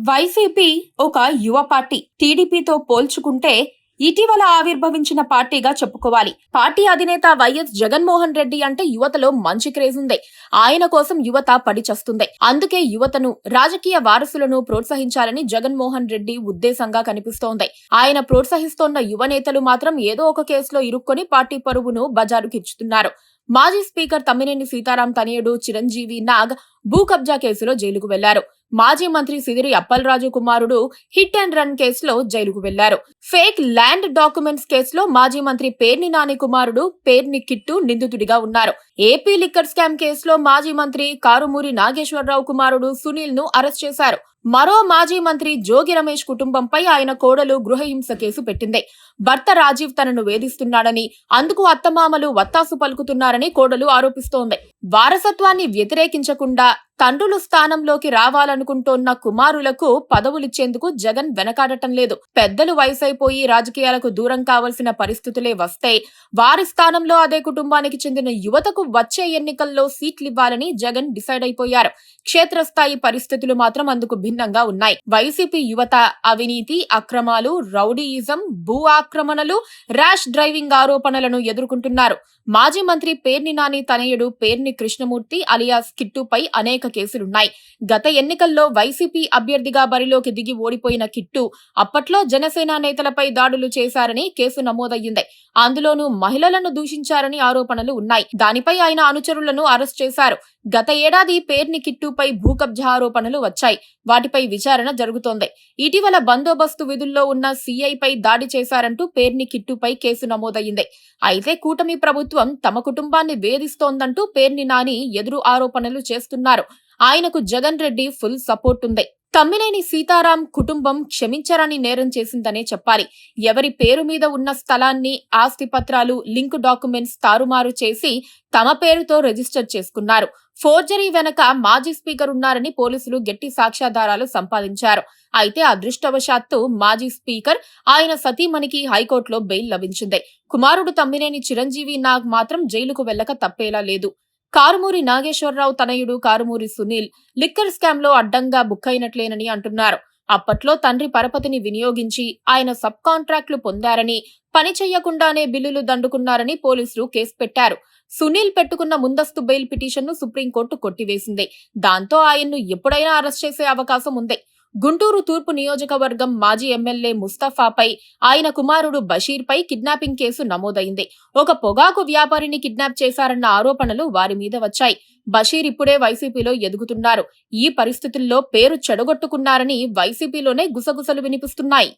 YCP ఒక యువ party. టీడీపీతో పోల్చుకుంటే ఇటీవల ఆవిర్భవించిన పార్టీగా చెప్పుకోవాలి. పార్టీ అధినేత వైఎస్ జగన్మోహన్ రెడ్డి అంటే యువతలో మంచి క్రేజ్ ఉంది. ఆయన కోసం యువత పడిచస్తుంది. అందుకే యువతను, రాజకీయ వారసులను ప్రోత్సహించాలని జగన్మోహన్ రెడ్డి ఉద్దేశంగా కనిపిస్తోంది. ఆయన ప్రోత్సహిస్తోన్న యువ నేతలు మాత్రం ఏదో ఒక కేసులో ఇరుక్కొని పార్టీ పరువును బజారుకిచ్చుతున్నారు. మాజీ స్పీకర్ తమ్మినేని సీతారాం తనయుడు చిరంజీవి నాగ్ భూ కబ్జా కేసులో జైలుకు వెళ్లారు. మాజీ మంత్రి సిదిరి అప్పలరాజు కుమారుడు హిట్ అండ్ రన్ కేసులో జైలుకు వెళ్లారు. ఫేక్ ల్యాండ్ డాక్యుమెంట్స్ కేసులో మాజీ మంత్రి పేర్ని నాని కుమారుడు పేర్ని కిట్టు నిందితుడిగా ఉన్నారు. ఏపీ లిక్కర్ స్కామ్ కేసులో మాజీ మంత్రి కారుమూరి నాగేశ్వరరావు కుమారుడు సునీల్ ను అరెస్ట్ చేశారు. మరో మాజీ మంత్రి జోగి రమేష్ కుటుంబంపై ఆయన కోడలు గృహహింస కేసు పెట్టింది. భర్త రాజీవ్ తనను వేధిస్తున్నాడని, అందుకు అత్తమామలు వత్తాసు పలుకుతున్నారని కోడలు ఆరోపిస్తోంది. వారసత్వాన్ని వ్యతిరేకించకుండా తండ్రులు స్థానంలోకి రావాలనుకుంటోన్న కుమారులకు పదవులిచ్చేందుకు జగన్ వెనకాడటం లేదు. పెద్దలు వయసైపోయి రాజకీయాలకు దూరం కావలసిన పరిస్థితులే వస్తే వారి స్థానంలో అదే కుటుంబానికి చెందిన యువతకు వచ్చే ఎన్నికల్లో సీట్లివ్వాలని జగన్ డిసైడ్ అయిపోయారు. క్షేత్రస్థాయి పరిస్థితులు మాత్రం అందుకు భిన్నంగా ఉన్నాయి. వైసీపీ యువత అవినీతి, అక్రమాలు, రౌడీయిజం, భూ ఆక్రమణలు, ర్యాష్ డ్రైవింగ్ ఆరోపణలను ఎదుర్కొంటున్నారు. మాజీ మంత్రి పేర్ని నాని తనయుడు పేర్ని కృష్ణమూర్తి అలియాస్ కిట్టుపై అనేక కేసులున్నాయి. గత ఎన్నికల్లో వైసీపీ అభ్యర్థిగా బరిలోకి దిగి ఓడిపోయిన కిట్టు అప్పట్లో జనసేన నేతలపై దాడులు చేశారని కేసు నమోదయ్యింది. అందులోనూ మహిళలను దూషించారని ఆరోపణలు ఉన్నాయి. దానిపై ఆయన అనుచరులను అరెస్ట్ చేశారు. గత ఏడాది పేర్ని కిట్టుపై భూ కబ్జా ఆరోపణలు వచ్చాయి. వాటిపై విచారణ జరుగుతోంది. ఇటీవల బందోబస్తు విధుల్లో ఉన్న సీఐపై దాడి చేశారంటూ పేర్ని కిట్టుపై కేసు నమోదయ్యింది. అయితే కూటమి ప్రభుత్వం తమ కుటుంబాన్ని వేధిస్తోందంటూ పేర్ని నాని ఎదురు ఆరోపణలు చేస్తున్నారు. ఆయనకు జగన్ రెడ్డి ఫుల్ సపోర్ట్ ఉంది. తమ్మినేని సీతారాం కుటుంబం క్షమించరాని నేరం చేసిందనే చెప్పాలి. ఎవరి పేరు మీద ఉన్న స్థలాన్ని, ఆస్తి పత్రాలు, లింక్ డాక్యుమెంట్స్ తారుమారు చేసి తమ పేరుతో రిజిస్టర్ చేసుకున్నారు. ఫోర్జరీ వెనక మాజీ స్పీకర్ ఉన్నారని పోలీసులు గట్టి సాక్ష్యాధారాలు సంపాదించారు. అయితే అదృష్టవశాత్తు మాజీ స్పీకర్, ఆయన సతీమణికి హైకోర్టులో బెయిల్ లభించింది. కుమారుడు తమ్మినేని చిరంజీవి నాగ్ మాత్రం జైలుకు వెళ్లక తప్పేలా లేదు. కారుమూరి నాగేశ్వరరావు తనయుడు కారుమూరి సునీల్ లిక్కర్ స్కామ్ లో అడ్డంగా బుక్కైనట్లేనని అంటున్నారు. అప్పట్లో తండ్రి పరపతిని వినియోగించి ఆయన సబ్ కాంట్రాక్టులు పొందారని, పని చెయ్యకుండానే బిల్లులు దండుకున్నారని పోలీసులు కేసు పెట్టారు. సునీల్ పెట్టుకున్న ముందస్తు బెయిల్ పిటిషన్ను సుప్రీంకోర్టు కొట్టివేసింది. దాంతో ఆయన్ను ఎప్పుడైనా అరెస్ట్ చేసే అవకాశం ఉంది. గుంటూరు తూర్పు నియోజకవర్గం మాజీ ఎమ్మెల్యే ముస్తఫాపై, ఆయన కుమారుడు బషీర్పై కిడ్నాపింగ్ కేసు నమోదైంది. ఒక పొగాకు వ్యాపారిని కిడ్నాప్ చేశారన్న ఆరోపణలు వారి మీద వచ్చాయి. బషీర్ ఇప్పుడే వైసీపీలో ఎదుగుతున్నారు. ఈ పరిస్థితుల్లో పేరు చెడగొట్టుకున్నారని వైసీపీలోనే గుసగుసలు వినిపిస్తున్నాయి.